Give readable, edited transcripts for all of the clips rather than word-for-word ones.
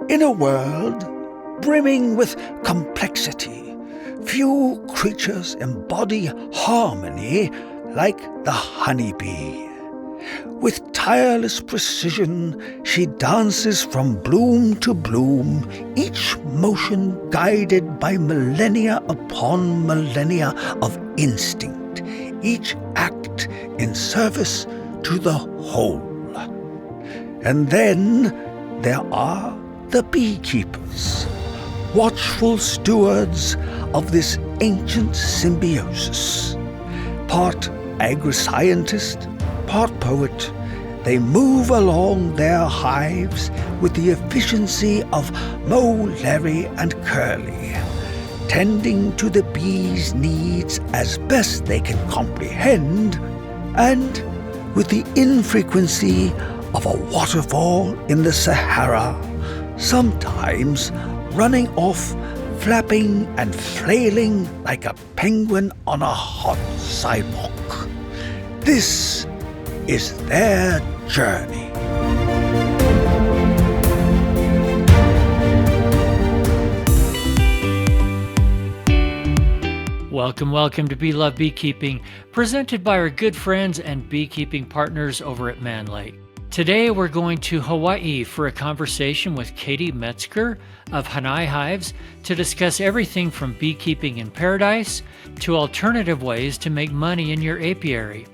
In a world brimming with complexity, few creatures embody harmony like the honeybee. With tireless precision, she dances from bloom to bloom, each motion guided by millennia upon millennia of instinct, each act in service to the whole. And then there are the beekeepers, watchful stewards of this ancient symbiosis. Part agri-scientist, part poet, they move along their hives with the efficiency of Mo, Larry, and Curly, tending to the bees' needs as best they can comprehend, and with the infrequency of a waterfall in the Sahara, sometimes running off, flapping and flailing like a penguin on a hot sidewalk. This is their journey. Welcome to Bee-Love Beekeeping, presented by our good friends and beekeeping partners over at Man Lake. Today we're going to Hawaii for a conversation with Katie Metzger of Hanai Hives to discuss everything from beekeeping in paradise to alternative ways to make money in your apiary.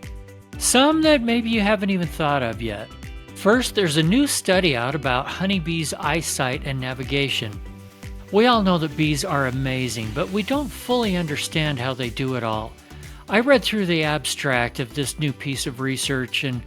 Some that maybe you haven't even thought of yet. First, there's a new study out about honeybees' eyesight and navigation. We all know that bees are amazing, but we don't fully understand how they do it all. I read through the abstract of this new piece of research and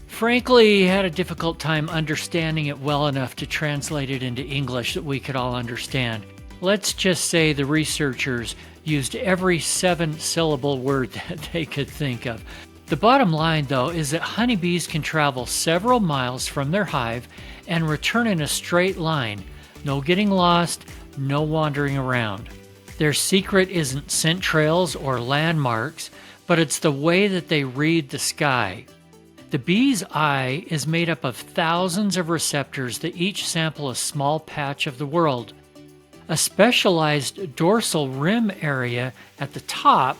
frankly had a difficult time understanding it well enough to translate it into English that we could all understand. Let's just say the researchers used every 7-syllable word that they could think of. The bottom line, though, is that honeybees can travel several miles from their hive and return in a straight line. No getting lost, no wandering around. Their secret isn't scent trails or landmarks, but it's the way that they read the sky. The bee's eye is made up of thousands of receptors that each sample a small patch of the world. A specialized dorsal rim area at the top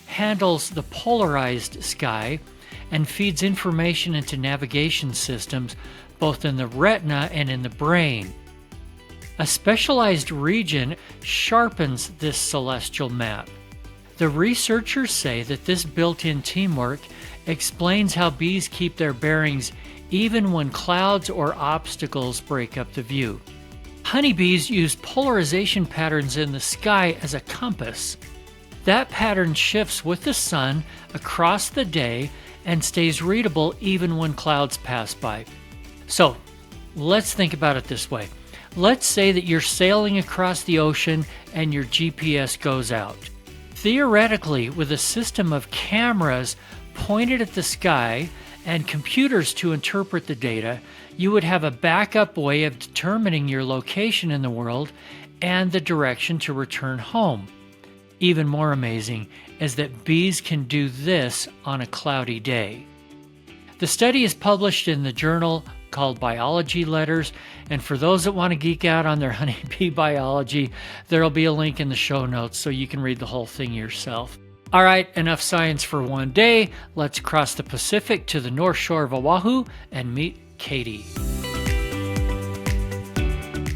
handles the polarized sky and feeds information into navigation systems both in the retina and in the brain. A specialized region sharpens this celestial map. The researchers say that this built-in teamwork explains how bees keep their bearings even when clouds or obstacles break up the view. Honeybees use polarization patterns in the sky as a compass. That pattern shifts with the sun across the day and stays readable even when clouds pass by. So, let's think about it this way. Let's say that you're sailing across the ocean and your GPS goes out. Theoretically, with a system of cameras pointed at the sky and computers to interpret the data, you would have a backup way of determining your location in the world and the direction to return home. Even more amazing is that bees can do this on a cloudy day. The study is published in the journal called Biology Letters, and for those that want to geek out on their honeybee biology, there'll be a link in the show notes so you can read the whole thing yourself. All right, enough science for one day. Let's cross the Pacific to the north shore of Oahu and meet Katie.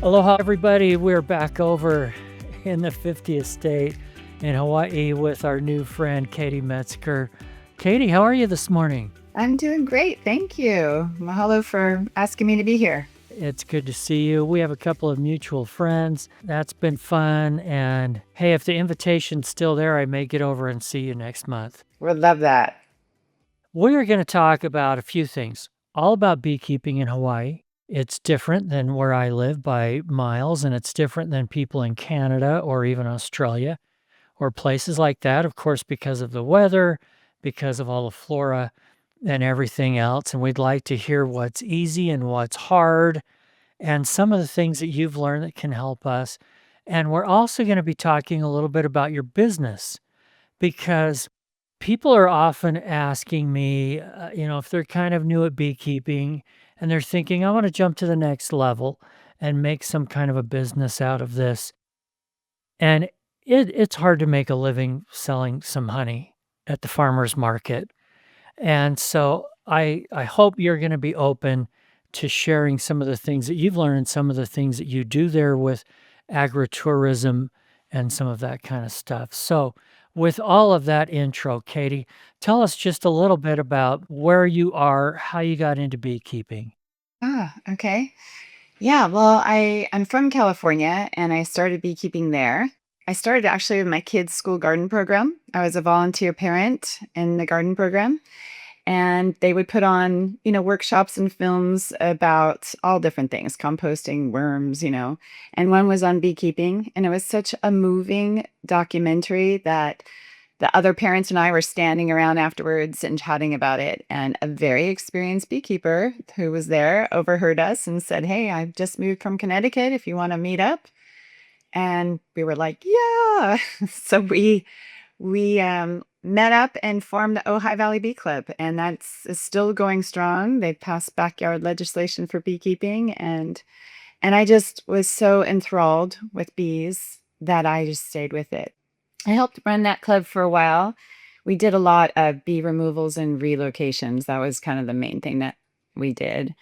Aloha, everybody. We're back over in the 50th state in Hawaii with our new friend, Katie Metzger. Katie, how are you this morning? I'm doing great. Thank you. Mahalo for asking me to be here. It's good to see you. We have a couple of mutual friends. That's been fun. And hey, if the invitation's still there, I may get over and see you next month. Would love that. We're going to talk about a few things, all about beekeeping in Hawaii. It's different than where I live by miles, and it's different than people in Canada or even Australia or places like that, of course, because of the weather, because of all the flora and everything else. And we'd like to hear what's easy and what's hard and some of the things that you've learned that can help us. And we're also going to be talking a little bit about your business because people are often asking me, if they're kind of new at beekeeping and they're thinking, I want to jump to the next level. and make some kind of a business out of this. And it's hard to make a living selling some honey at the farmer's market. And so I hope you're gonna be open to sharing some of the things that you've learned, some of the things that you do there with agritourism and some of that kind of stuff. So, with all of that intro, Katie, tell us just a little bit about where you are, how you got into beekeeping. Okay. Yeah, well, I'm from California and I started beekeeping there. I started actually with my kids' school garden program. I was a volunteer parent in the garden program, and they would put on, workshops and films about all different things, composting, worms, and one was on beekeeping. And it was such a moving documentary that the other parents and I were standing around afterwards and chatting about it. And a very experienced beekeeper who was there overheard us and said, "Hey, I've just moved from Connecticut if you want to meet up." And we were like, "Yeah." So we met up and formed the Ojai Valley Bee Club, and that's is still going strong. They've passed backyard legislation for beekeeping, and I just was so enthralled with bees that I just stayed with it. I helped run that club for a while. We did a lot of bee removals and relocations. That was kind of the main thing that we did,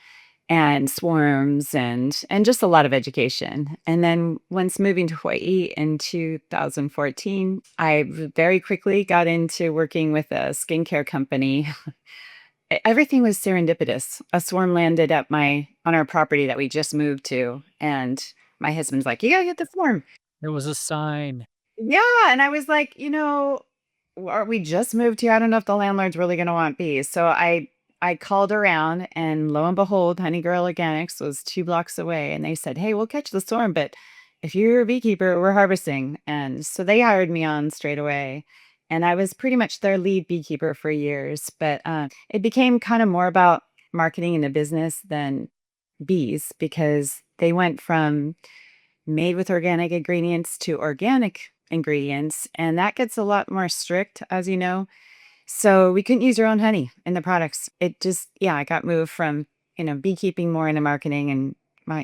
and swarms and just a lot of education. And then once moving to Hawaii in 2014, very quickly got into working with a skincare company. Everything was serendipitous. A swarm landed at my on our property that we just moved to, and my husband's like, "You gotta get the swarm." There was a sign. Yeah, and I was like, we just moved here. I don't know if the landlord's really gonna want bees. So I called around and lo and behold, Honey Girl Organics was 2 blocks away and they said, "Hey, we'll catch the swarm, but if you're a beekeeper, we're harvesting." And so they hired me on straight away. And I was pretty much their lead beekeeper for years. But it became kind of more about marketing and a business than bees because they went from made with organic ingredients to organic ingredients, and that gets a lot more strict, as you know. So we couldn't use our own honey in the products. It just, yeah, I got moved from, beekeeping more into marketing, and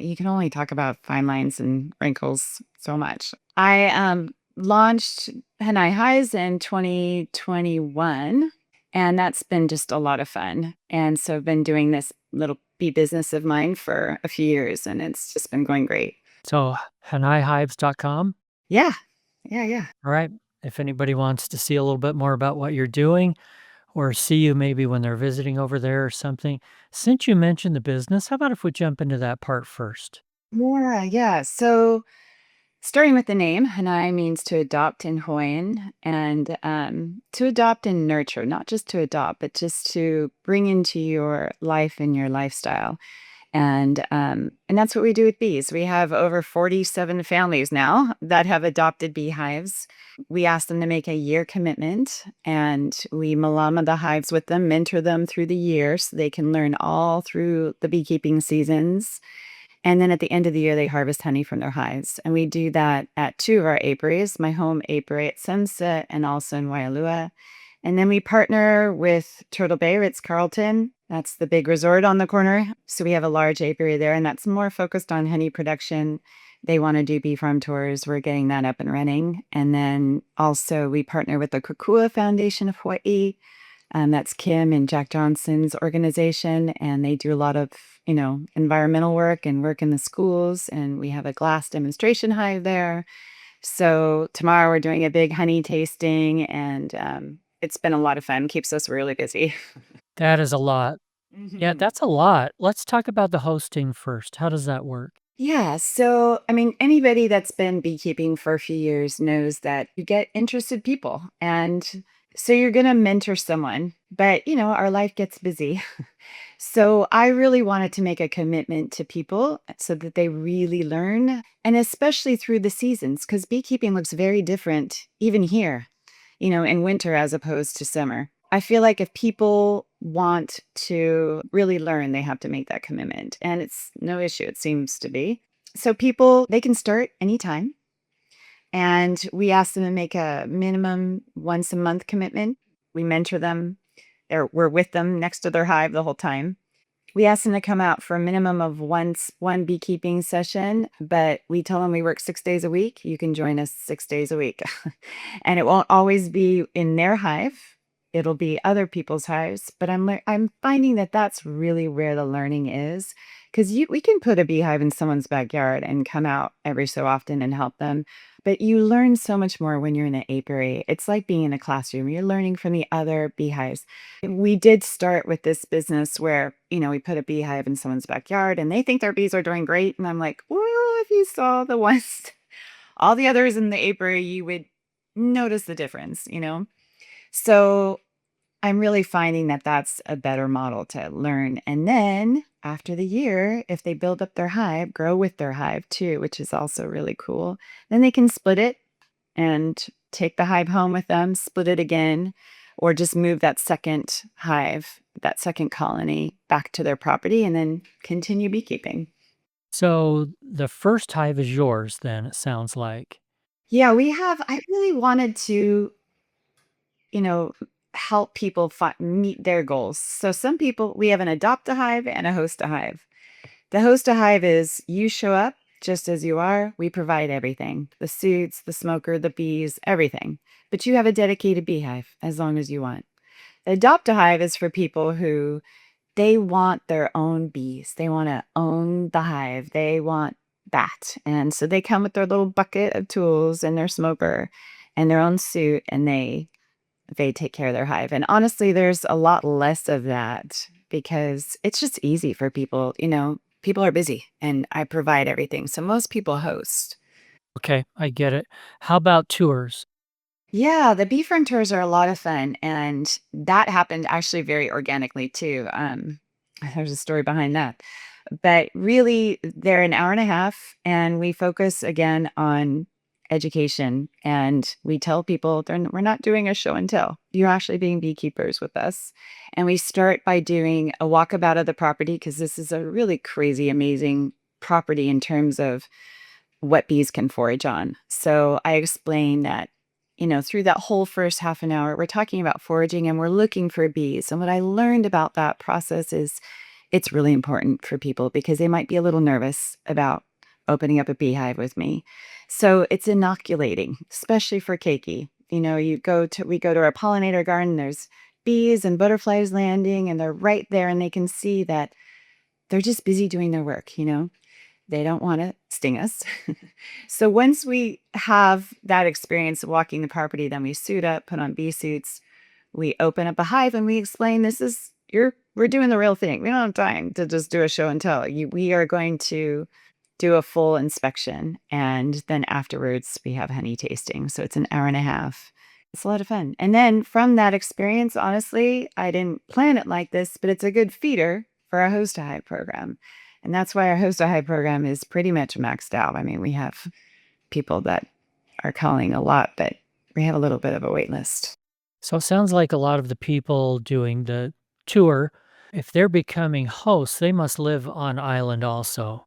you can only talk about fine lines and wrinkles so much. I launched Hanai Hives in 2021, and that's been just a lot of fun. And so I've been doing this little bee business of mine for a few years, and it's just been going great. So, hanaihives.com. Yeah. Yeah, yeah. All right. If anybody wants to see a little bit more about what you're doing or see you maybe when they're visiting over there or something, since you mentioned the business, how about if we jump into that part first? Yeah, yeah. So starting with the name, Hanai means to adopt in Hawaiian, and to adopt and nurture, not just to adopt, but just to bring into your life and your lifestyle. And that's what we do with bees. We have over 47 families now that have adopted beehives. We ask them to make a year commitment, and we malama the hives with them, mentor them through the year so they can learn all through the beekeeping seasons. And then at the end of the year, they harvest honey from their hives. And we do that at two of our apiaries, my home apiary at Sunset and also in Waialua. And then we partner with Turtle Bay, Ritz-Carlton. That's the big resort on the corner. So we have a large apiary there, and that's more focused on honey production. They want to do bee farm tours. We're getting that up and running. And then also we partner with the Kokua Foundation of Hawaii. That's Kim and Jack Johnson's organization, and they do a lot of, environmental work and work in the schools. And we have a glass demonstration hive there. So tomorrow we're doing a big honey tasting, and it's been a lot of fun. Keeps us really busy. That is a lot. Yeah, Mhm. that's a lot. Let's talk about the hosting first. How does that work? Yeah. So, I mean, anybody that's been beekeeping for a few years knows that you get interested people. And so you're going to mentor someone, but, our life gets busy. So I really wanted to make a commitment to people so that they really learn, and especially through the seasons, because beekeeping looks very different even here, in winter as opposed to summer. I feel like if people want to really learn, they have to make that commitment. And it's no issue, it seems to be. So people, they can start anytime. And we ask them to make a minimum once a month commitment. We mentor them. We're with them next to their hive the whole time. We ask them to come out for a minimum of one beekeeping session, but we tell them we work 6 days a week. You can join us 6 days a week. And it won't always be in their hive. It'll be other people's hives, but I'm finding that that's really where the learning is, because we can put a beehive in someone's backyard and come out every so often and help them, but you learn so much more when you're in an apiary. It's like being in a classroom. You're learning from the other beehives. We did start with this business where, we put a beehive in someone's backyard and they think their bees are doing great. And I'm like, well, if you saw the ones, all the others in the apiary, you would notice the difference. So I'm really finding that that's a better model to learn. And then after the year, if they build up their hive, grow with their hive too, which is also really cool, then they can split it and take the hive home with them, split it again, or just move that second hive, that second colony back to their property and then continue beekeeping. So the first hive is yours, then it sounds like. Yeah, I really wanted to, you know, help people meet their goals. So some people, we have an adopt a hive and a host a hive. The host a hive is you show up just as you are. We provide everything, the suits, the smoker, the bees, everything. But you have a dedicated beehive as long as you want. The adopt a hive is for people who they want their own bees. They want to own the hive. They want that. And so they come with their little bucket of tools and their smoker and their own suit and they take care of their hive. And honestly, there's a lot less of that because it's just easy for people. People are busy and I provide everything. So most people host. Okay, I get it. How about tours? Yeah, the bee farm tours are a lot of fun. And that happened actually very organically too. There's a story behind that. But really, they're an hour and a half, and we focus again on education. And we tell people we're not doing a show and tell. You're actually being beekeepers with us. And we start by doing a walkabout of the property because this is a really crazy, amazing property in terms of what bees can forage on. So I explain that, through that whole first half an hour, we're talking about foraging and we're looking for bees. And what I learned about that process is it's really important for people because they might be a little nervous about opening up a beehive with me. So it's inoculating, especially for keiki. We go to our pollinator garden, there's bees and butterflies landing, and they're right there, and they can see that they're just busy doing their work. They don't want to sting us. So once we have that experience of walking the property, then we suit up, put on bee suits, we open up a hive and we explain we're doing the real thing. We don't have time to just do a show and tell. We are going to do a full inspection and then afterwards we have honey tasting. So it's an hour and a half. It's a lot of fun. And then from that experience, honestly, I didn't plan it like this, but it's a good feeder for our host a hive program. And that's why our host a hive program is pretty much maxed out. I mean, we have people that are calling a lot, but we have a little bit of a wait list. So it sounds like a lot of the people doing the tour, if they're becoming hosts, they must live on island also,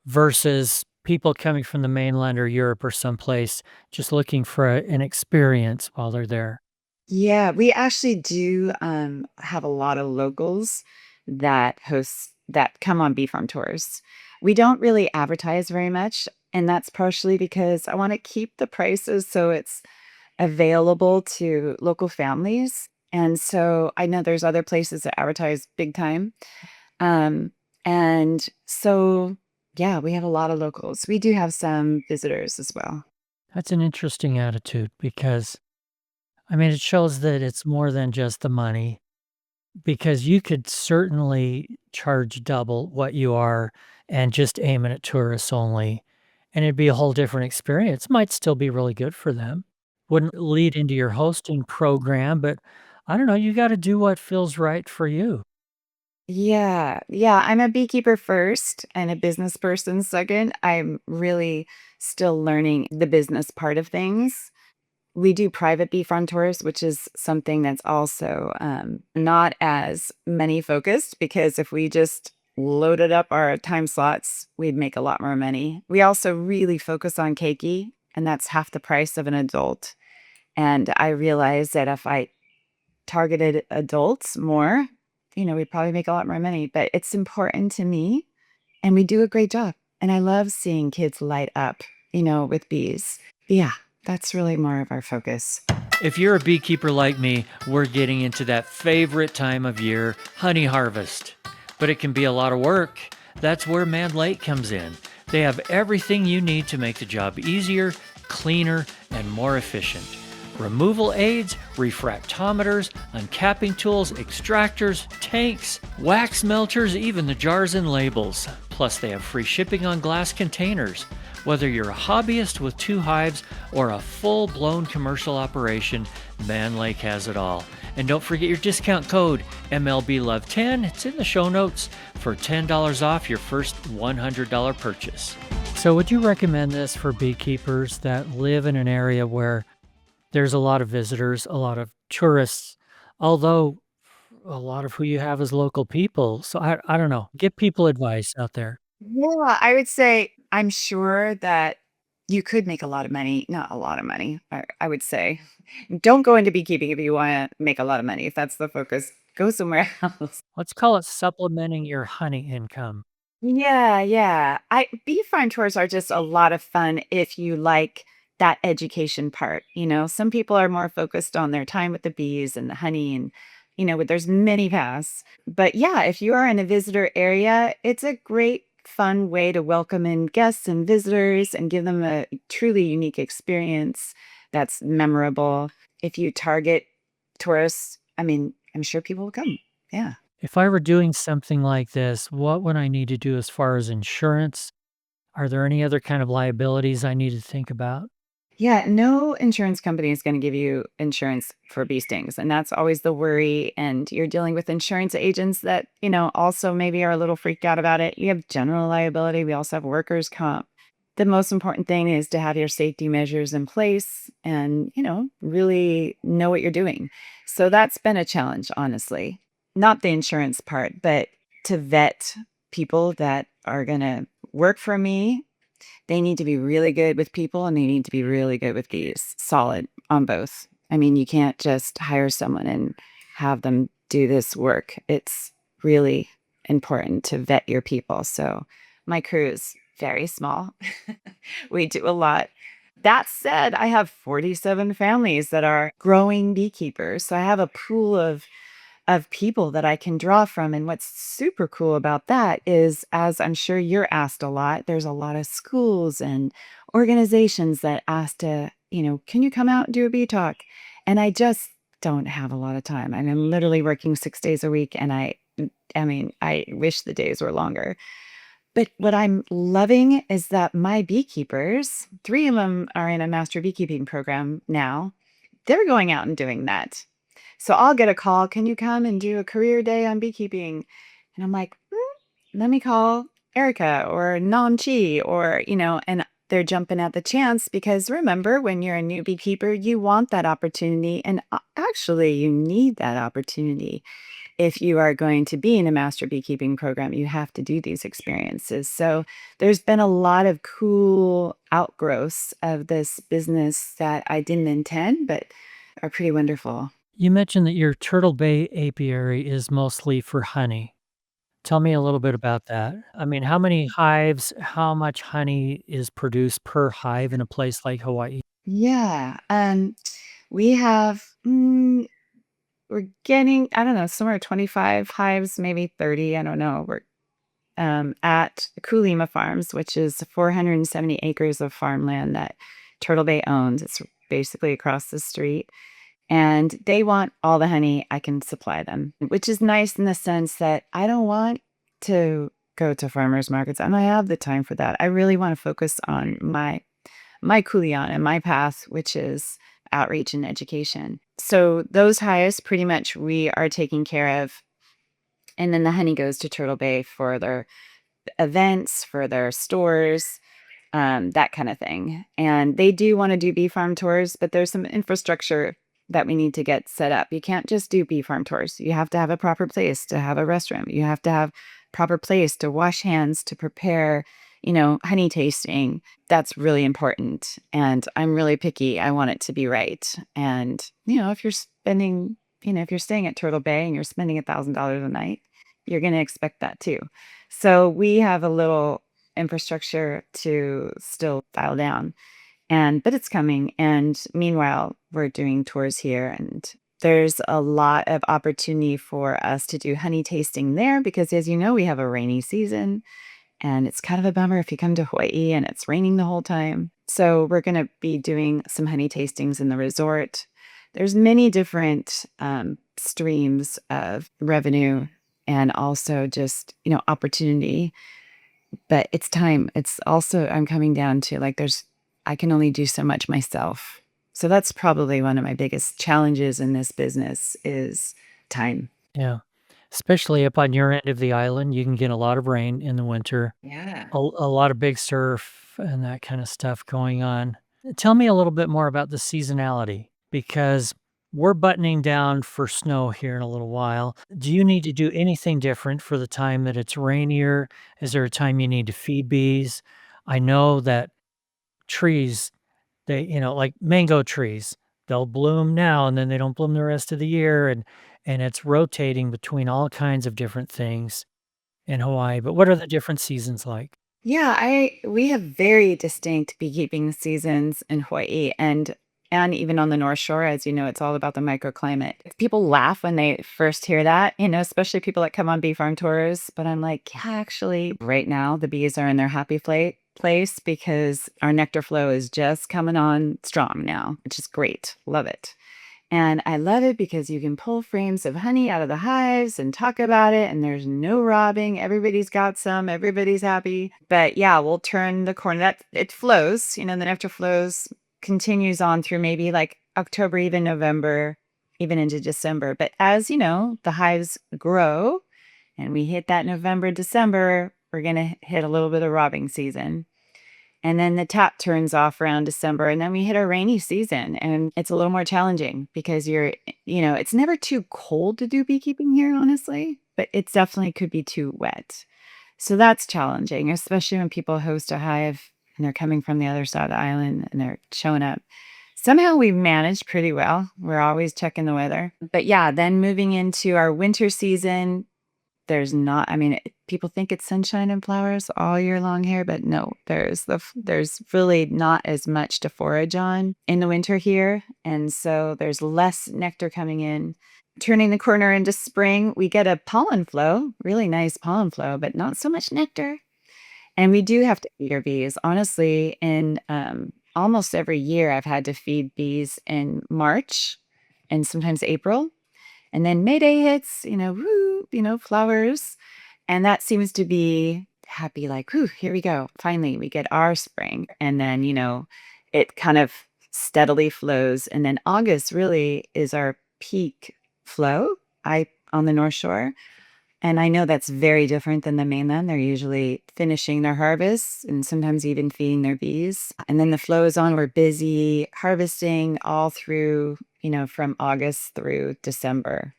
versus people coming from the mainland or Europe or someplace just looking for an experience while they're there. Yeah, we actually do have a lot of locals that come on bee farm tours. We don't really advertise very much, and that's partially because I want to keep the prices so it's available to local families. And so I know there's other places that advertise big time. Um, and so yeah, we have a lot of locals. We do have some visitors as well. That's an interesting attitude because, I mean, it shows that it's more than just the money. Because you could certainly charge double what you are and just aim it at tourists only, and it'd be a whole different experience. Might still be really good for them. Wouldn't lead into your hosting program, but I don't know, you gotta do what feels right for you. Yeah. Yeah. I'm a beekeeper first and a business person second. I'm really still learning the business part of things. We do private bee farm tours, which is something that's also not as money focused because if we just loaded up our time slots, we'd make a lot more money. We also really focus on keiki, and that's half the price of an adult. And I realized that if I targeted adults more, we'd probably make a lot more money, but it's important to me and we do a great job. And I love seeing kids light up, with bees. Yeah, that's really more of our focus. If you're a beekeeper like me, we're getting into that favorite time of year, honey harvest. But it can be a lot of work. That's where Man Lake comes in. They have everything you need to make the job easier, cleaner, and more efficient. Removal aids, refractometers, uncapping tools, extractors, tanks, wax melters, even the jars and labels. Plus, they have free shipping on glass containers. Whether you're a hobbyist with 2 hives or a full-blown commercial operation, Man Lake has it all. And don't forget your discount code MLBLove10. It's in the show notes for $10 off your first $100 purchase. So would you recommend this for beekeepers that live in an area where there's a lot of visitors, a lot of tourists, although a lot of who you have is local people? So I don't know. Give people advice out there. Yeah, I would say I'm sure that you could make a lot of money. Not a lot of money, I would say. Don't go into beekeeping if you want to make a lot of money. If that's the focus, go somewhere else. Let's call it supplementing your honey income. Yeah, yeah. Bee farm tours are just a lot of fun if you like that education part. Some people are more focused on their time with the bees and the honey and there's many paths. But yeah, if you are in a visitor area, it's a great fun way to welcome in guests and visitors and give them a truly unique experience that's memorable. If you target tourists, I mean, I'm sure people will come. Yeah. If I were doing something like this, what would I need to do as far as insurance? Are there any other kind of liabilities I need to think about? Yeah, no insurance company is going to give you insurance for bee stings. And that's always the worry. And you're dealing with insurance agents that, also maybe are a little freaked out about it. You have general liability. We also have workers' comp. The most important thing is to have your safety measures in place and, really know what you're doing. So that's been a challenge, honestly. Not the insurance part, but to vet people that are going to work for me. They need to be really good with people and they need to be really good with bees. Solid on both. I mean, you can't just hire someone and have them do this work. It's really important to vet your people. So my crew is very small. We do a lot. That said, I have 47 families that are growing beekeepers. So I have a pool of people that I can draw from. And what's super cool about that is, as I'm sure you're asked a lot, there's a lot of schools and organizations that ask to, can you come out and do a bee talk? And I just don't have a lot of time. I'm literally working 6 days a week. And I wish the days were longer. But what I'm loving is that my beekeepers, 3 of them are in a master beekeeping program now. They're going out and doing that. So I'll get a call, "Can you come and do a career day on beekeeping?" And I'm like, let me call Erica or Nam Chi and they're jumping at the chance because remember, when you're a new beekeeper, you want that opportunity. And actually, you need that opportunity. If you are going to be in a master beekeeping program, you have to do these experiences. So there's been a lot of cool outgrowths of this business that I didn't intend, but are pretty wonderful. You mentioned that your Turtle Bay apiary is mostly for honey. Tell me a little bit about that. I mean, how many hives, how much honey is produced per hive in a place like Hawaii? Yeah. We have, we're getting, I don't know, somewhere 25 hives, maybe 30. I don't know. We're at Kulima Farms, which is 470 acres of farmland that Turtle Bay owns. It's basically across the street. And they want all the honey I can supply them, which is nice in the sense that I don't want to go to farmers markets. I don't have the time for that. I really want to focus on my kuleana and my path, which is outreach and education. So those hives pretty much we are taking care of. And then the honey goes to Turtle Bay for their events, for their stores, that kind of thing. And they do want to do bee farm tours, but there's some infrastructure that we need to get set up. You can't just do bee farm tours. You have to have a proper place to have a restroom. You have to have proper place to wash hands, to prepare, honey tasting. That's really important. And I'm really picky. I want it to be right. And, if you're spending if you're staying at Turtle Bay and you're spending $1,000 a night, you're going to expect that too. So we have a little infrastructure to still dial down, but it's coming. And meanwhile, we're doing tours here, and there's a lot of opportunity for us to do honey tasting there because, as you know, we have a rainy season. And it's kind of a bummer if you come to Hawaii and it's raining the whole time. So we're going to be doing some honey tastings in the resort. There's many different streams of revenue and also just, opportunity. But it's time. It's also, I'm coming down to like, I can only do so much myself. So that's probably one of my biggest challenges in this business is time. Yeah. Especially up on your end of the island, you can get a lot of rain in the winter, Yeah. a lot of big surf and that kind of stuff going on. Tell me a little bit more about the seasonality because we're buttoning down for snow here in a little while. Do you need to do anything different for the time that it's rainier? Is there a time you need to feed bees? I know that trees, like mango trees, they'll bloom now and then they don't bloom the rest of the year and it's rotating between all kinds of different things in Hawaii. But what are the different seasons like? Yeah, we have very distinct beekeeping seasons in Hawaii and even on the North Shore, as you know, it's all about the microclimate. People laugh when they first hear that, especially people that come on bee farm tours. But I'm like, yeah, actually, right now the bees are in their happy place because our nectar flow is just coming on strong now, which is great. Love it. And I love it because you can pull frames of honey out of the hives and talk about it, and there's no robbing. Everybody's got some, everybody's happy. But yeah, we'll turn the corner. That it flows, the nectar flows, continues on through maybe like October, even November, even into December. But as you know, the hives grow and we hit that November, December, we're going to hit a little bit of robbing season. And then the tap turns off around December, and then we hit our rainy season, and it's a little more challenging because it's never too cold to do beekeeping here, honestly, but it definitely could be too wet. So that's challenging, especially when people host a hive and they're coming from the other side of the island and they're showing up. Somehow we managed pretty well. We're always checking the weather. But yeah, then moving into our winter season, there's not, I mean, people think it's sunshine and flowers all year long here, but no, there's really not as much to forage on in the winter here. And so there's less nectar coming in. Turning the corner into spring, we get a pollen flow, really nice pollen flow, but not so much nectar. And we do have to feed our bees. Honestly, in almost every year, I've had to feed bees in March and sometimes April. And then May Day hits, woo, flowers. And that seems to be happy, like, whew, here we go. Finally, we get our spring. And then, it kind of steadily flows. And then August really is our peak flow on the North Shore. And I know that's very different than the mainland. They're usually finishing their harvests and sometimes even feeding their bees. And then the flow is on. We're busy harvesting all through, from August through December.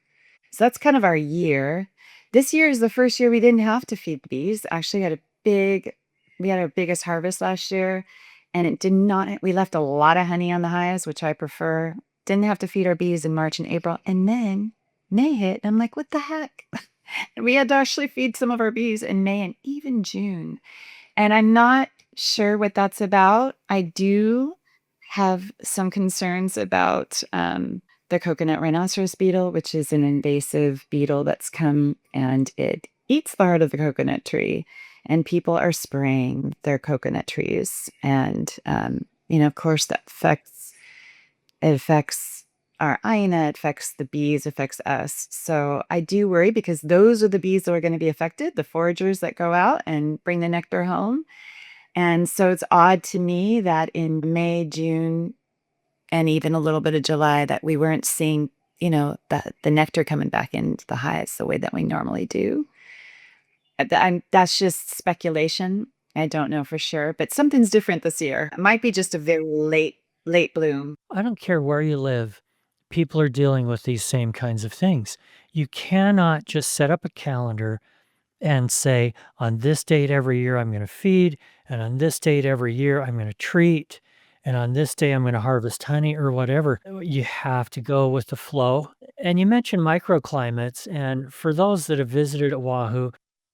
So that's kind of our year. This year is the first year we didn't have to feed the bees. Actually, we had our biggest harvest last year, and it did not, we left a lot of honey on the hives, which I prefer. Didn't have to feed our bees in March and April. And then May hit, and I'm like, what the heck? And we had to actually feed some of our bees in May and even June. And I'm not sure what that's about. I do have some concerns about the coconut rhinoceros beetle, which is an invasive beetle that's come and it eats the heart of the coconut tree. And people are spraying their coconut trees. And, of course, it affects our Aina, it affects the bees, affects us. So I do worry because those are the bees that are going to be affected, the foragers that go out and bring the nectar home. And so it's odd to me that in May, June, and even a little bit of July that we weren't seeing, the nectar coming back into the hives the way that we normally do. That's just speculation. I don't know for sure, but something's different this year. It might be just a very late bloom. I don't care where you live, people are dealing with these same kinds of things. You cannot just set up a calendar and say, on this date every year, I'm going to feed, and on this date every year, I'm going to treat, and on this day, I'm going to harvest honey or whatever. You have to go with the flow. And you mentioned microclimates, and for those that have visited Oahu,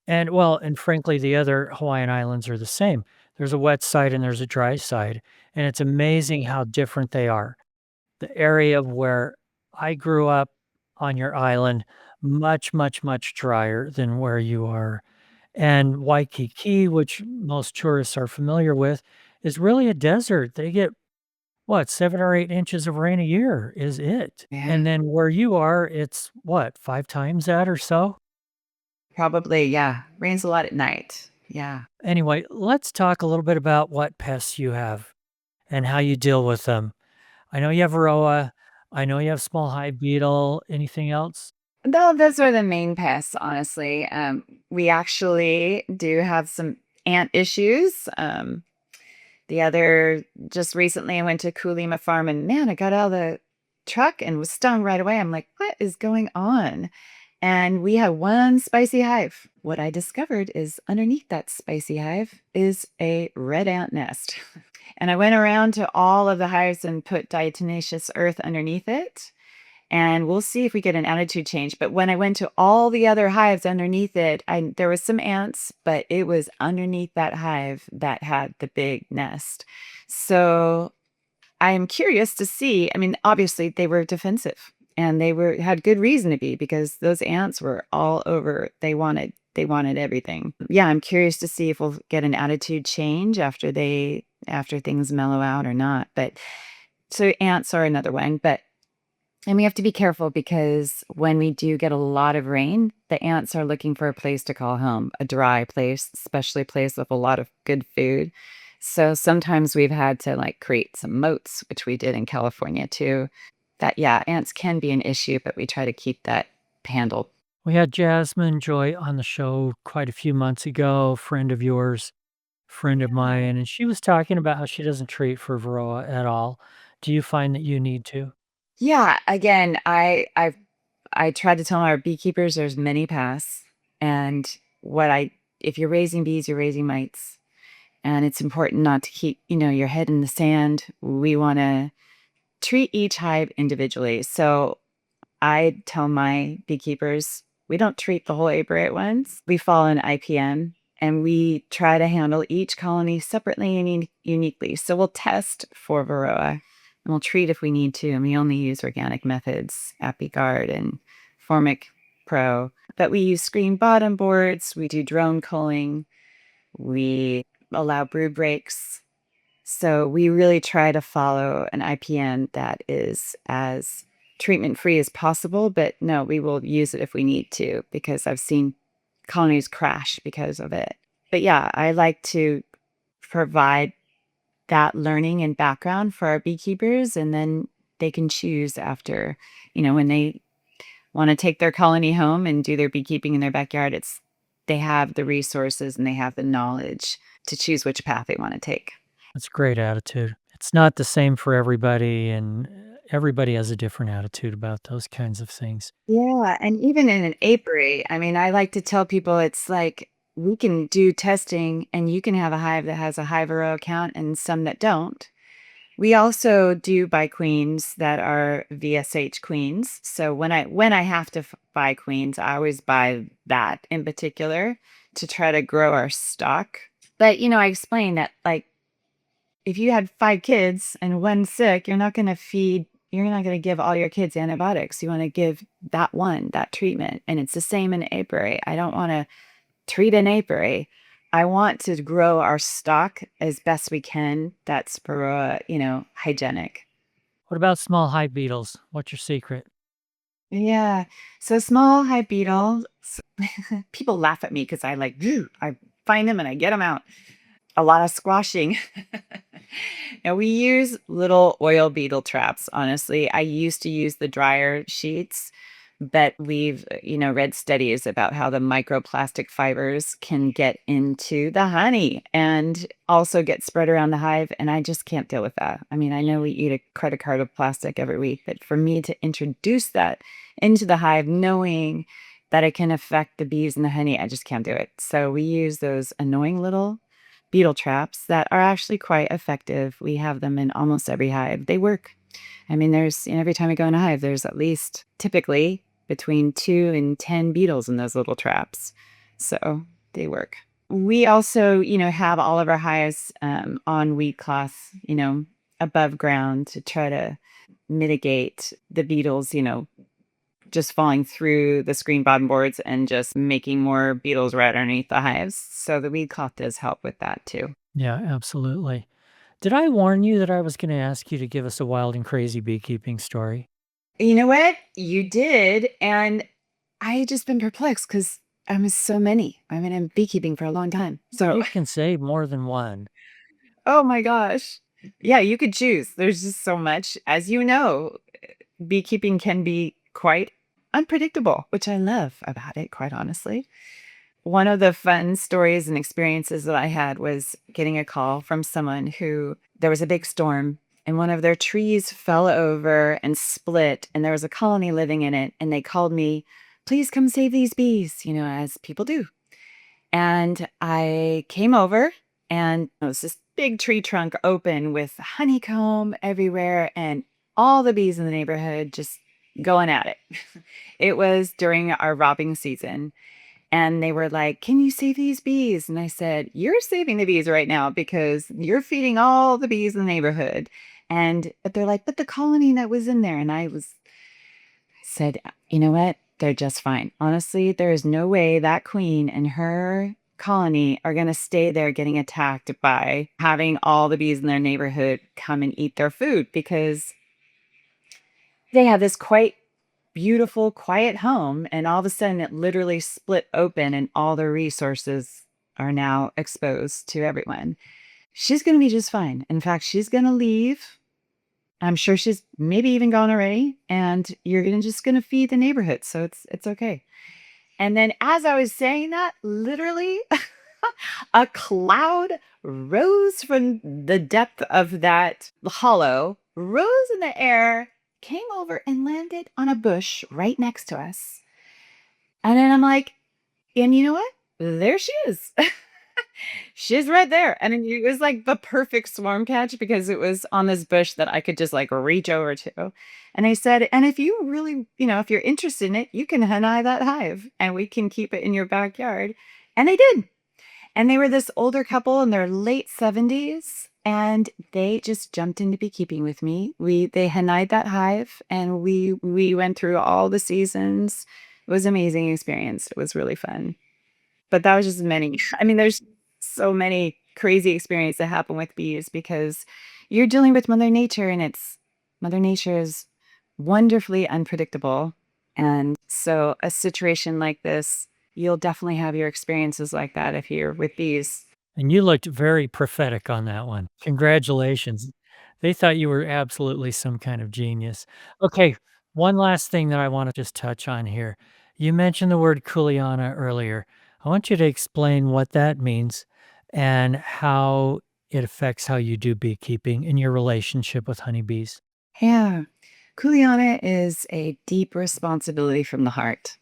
and well, and frankly, the other Hawaiian Islands are the same. There's a wet side and there's a dry side, and it's amazing how different they are. The area where I grew up on your island, much, much, much drier than where you are. And Waikiki, which most tourists are familiar with, is really a desert. They get what, 7 or 8 inches of rain a year is it. Yeah. And then where you are, it's what, 5 times that or so? Probably, yeah. Rains a lot at night. Yeah. Anyway, let's talk a little bit about what pests you have and how you deal with them. I know you have Varroa. I know you have small hive beetle. Anything else? No, those are the main pests, honestly. We actually do have some ant issues. The other just recently I went to Kulima Farm and man, I got out of the truck and was stung right away. I'm like, what is going on? And we had one spicy hive. What I discovered is underneath that spicy hive is a red ant nest. And I went around to all of the hives and put diatomaceous earth underneath it. And we'll see if we get an attitude change. But when I went to all the other hives underneath it, there was some ants, but it was underneath that hive that had the big nest. So I'm curious to see. I mean, obviously they were defensive and they were had good reason to be because those ants were all over. They wanted everything. Yeah, I'm curious to see if we'll get an attitude change after things mellow out or not. But so ants are another one, but and we have to be careful because when we do get a lot of rain, the ants are looking for a place to call home, a dry place, especially a place with a lot of good food. So sometimes we've had to like create some moats, which we did in California too. That, yeah, ants can be an issue, but we try to keep that handled. We had Jasmine Joy on the show quite a few months ago, friend of yours, friend of mine, and she was talking about how she doesn't treat for Varroa at all. Do you find that you need to? Yeah, again, I tried to tell our beekeepers there's many paths, and what I if you're raising bees, you're raising mites. And it's important not to keep, your head in the sand. We want to treat each hive individually. So I tell my beekeepers, we don't treat the whole apiary at once. We follow an IPM and we try to handle each colony separately and uniquely. So we'll test for Varroa and we'll treat if we need to. And we only use organic methods, ApiGuard and Formic Pro. But we use screen bottom boards. We do drone culling. We allow brood breaks. So we really try to follow an IPM that is as treatment free as possible. But no, we will use it if we need to because I've seen colonies crash because of it. But yeah, I like to provide that learning and background for our beekeepers, and then they can choose after, when they want to take their colony home and do their beekeeping in their backyard. They have the resources and they have the knowledge to choose which path they want to take. That's a great attitude. It's not the same for everybody, and everybody has a different attitude about those kinds of things. Yeah, and even in an apiary, I mean, I like to tell people it's like we can do testing and you can have a hive that has a hive row count and some that don't. We also do buy queens that are VSH queens. So when I have to buy queens, I always buy that in particular to try to grow our stock. But I explained that like if you had 5 kids and one's sick, you're not gonna give all your kids antibiotics. You wanna give that treatment, and it's the same in apiary. I don't wanna treat an apiary. I want to grow our stock as best we can that's hygienic. What about small hive beetles? What's your secret? Yeah. So small hive beetles, people laugh at me because I find them and I get them out. A lot of squashing. Now we use little oil beetle traps, honestly. I used to use the dryer sheets, but we've, read studies about how the microplastic fibers can get into the honey and also get spread around the hive. And I just can't deal with that. I mean, I know we eat a credit card of plastic every week, but for me to introduce that into the hive, knowing that it can affect the bees and the honey, I just can't do it. So we use those annoying little beetle traps that are actually quite effective. We have them in almost every hive. They work. I mean, every time I go in a hive, there's at least typically between 2 and 10 beetles in those little traps. So they work. We also, have all of our hives on weed cloth, above ground to try to mitigate the beetles, just falling through the screen bottom boards and just making more beetles right underneath the hives. So the weed cloth does help with that too. Yeah, absolutely. Did I warn you that I was going to ask you to give us a wild and crazy beekeeping story? You know what? You did. And I just been perplexed because I'm so many. I mean, I'm beekeeping for a long time. So, You can say more than one. oh my gosh. Yeah, you could choose. There's just so much. As you know, beekeeping can be quite unpredictable, which I love about it, quite honestly. One of the fun stories and experiences that I had was getting a call from someone who there was a big storm and one of their trees fell over and split, and there was a colony living in it. And they called me, please come save these bees, as people do. And I came over, and it was this big tree trunk open with honeycomb everywhere and all the bees in the neighborhood just going at it. It was during our robbing season. And they were like, can you save these bees? And I said, you're saving the bees right now because you're feeding all the bees in the neighborhood. But they're like, but the colony that was in there. And I said, you know what? They're just fine. Honestly, there is no way that queen and her colony are going to stay there getting attacked by having all the bees in their neighborhood come and eat their food because they have this quite beautiful, quiet home. And all of a sudden, it literally split open and all the resources are now exposed to everyone. She's going to be just fine. In fact, she's going to leave. I'm sure she's maybe even gone already, and you're just gonna feed the neighborhood, so it's okay. And then as I was saying that, literally a cloud rose from the depth of that hollow, rose in the air, came over and landed on a bush right next to us. And then I'm like, and you know what? There she is. She's right there. And it was like the perfect swarm catch because it was on this bush that I could just like reach over to. And I said, and if you really, if you're interested in it, you can Hanai that hive and we can keep it in your backyard. And they did. And they were this older couple in their late 70s. And they just jumped into beekeeping with me. They Hanai'd that hive and we went through all the seasons. It was an amazing experience. It was really fun. But that was just many. I mean, there's so many crazy experiences that happen with bees because you're dealing with Mother Nature and Mother Nature is wonderfully unpredictable. And so a situation like this, you'll definitely have your experiences like that if you're with bees. And you looked very prophetic on that one. Congratulations. They thought you were absolutely some kind of genius. Okay, one last thing that I want to just touch on here. You mentioned the word kuleana earlier. I want you to explain what that means and how it affects how you do beekeeping in your relationship with honeybees. Yeah. Kuleana is a deep responsibility from the heart.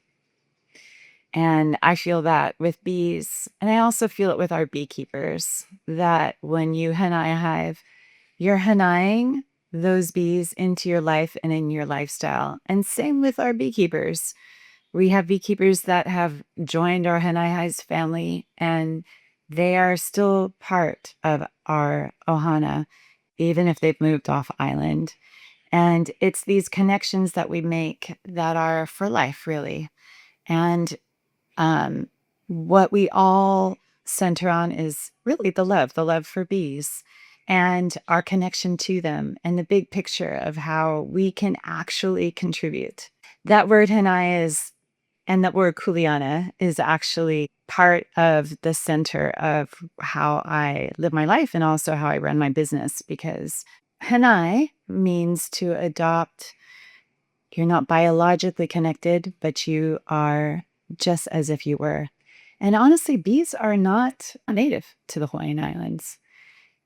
And I feel that with bees, and I also feel it with our beekeepers, that when you Hanai a hive, you're Hanaiing those bees into your life and in your lifestyle. And same with our beekeepers. We have beekeepers that have joined our Hanai Hives family, and they are still part of our Ohana, even if they've moved off island. And it's these connections that we make that are for life, really. And um, what we all center on is really the love for bees and our connection to them and the big picture of how we can actually contribute. That word Hanai is, and that word Kuleana is actually part of the center of how I live my life and also how I run my business because Hanai means to adopt. You're not biologically connected, but you are just as if you were. And honestly, bees are not native to the Hawaiian Islands.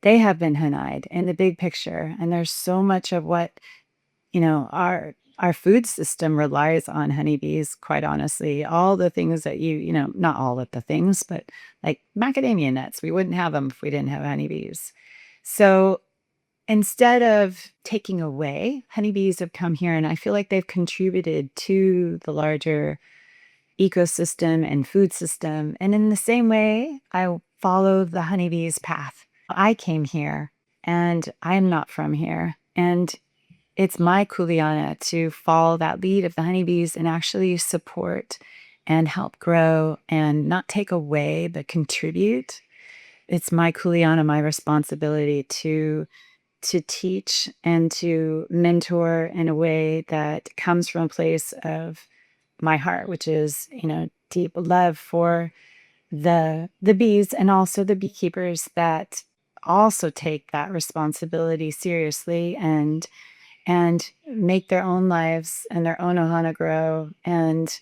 They have been Hanai'd in the big picture. And there's so much of what, our food system relies on honeybees, quite honestly. All the things that not all of the things, but like macadamia nuts, we wouldn't have them if we didn't have honeybees. So instead of taking away, honeybees have come here and I feel like they've contributed to the larger ecosystem and food system. And in the same way, I follow the honeybee's path. I came here and I'm not from here. And it's my kuleana to follow that lead of the honeybees and actually support and help grow and not take away, but contribute. It's my kuleana, my responsibility to teach and to mentor in a way that comes from a place of my heart, which is, deep love for the bees and also the beekeepers that also take that responsibility seriously and make their own lives and their own ohana grow, and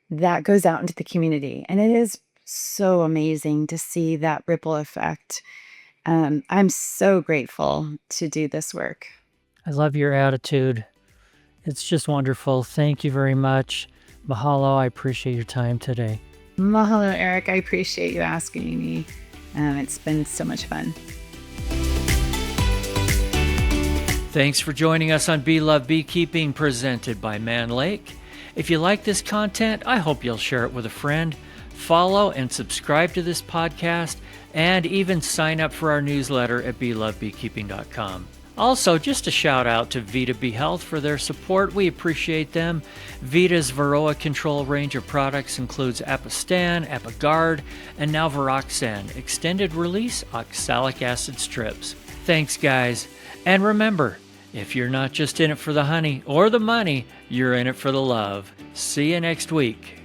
that goes out into the community. And it is so amazing to see that ripple effect. I'm so grateful to do this work. I love your attitude. It's just wonderful. Thank you very much. Mahalo. I appreciate your time today. Mahalo, Eric. I appreciate you asking me. It's been so much fun. Thanks for joining us on Bee-Love Beekeeping, presented by Man Lake. If you like this content, I hope you'll share it with a friend. Follow and subscribe to this podcast, and even sign up for our newsletter at beelovebeekeeping.com. Also, just a shout out to Vita Bee Health for their support. We appreciate them. Vita's Varroa control range of products includes Apistan, Apiguard, and now Viroxan, extended release oxalic acid strips. Thanks, guys. And remember, if you're not just in it for the honey or the money, you're in it for the love. See you next week.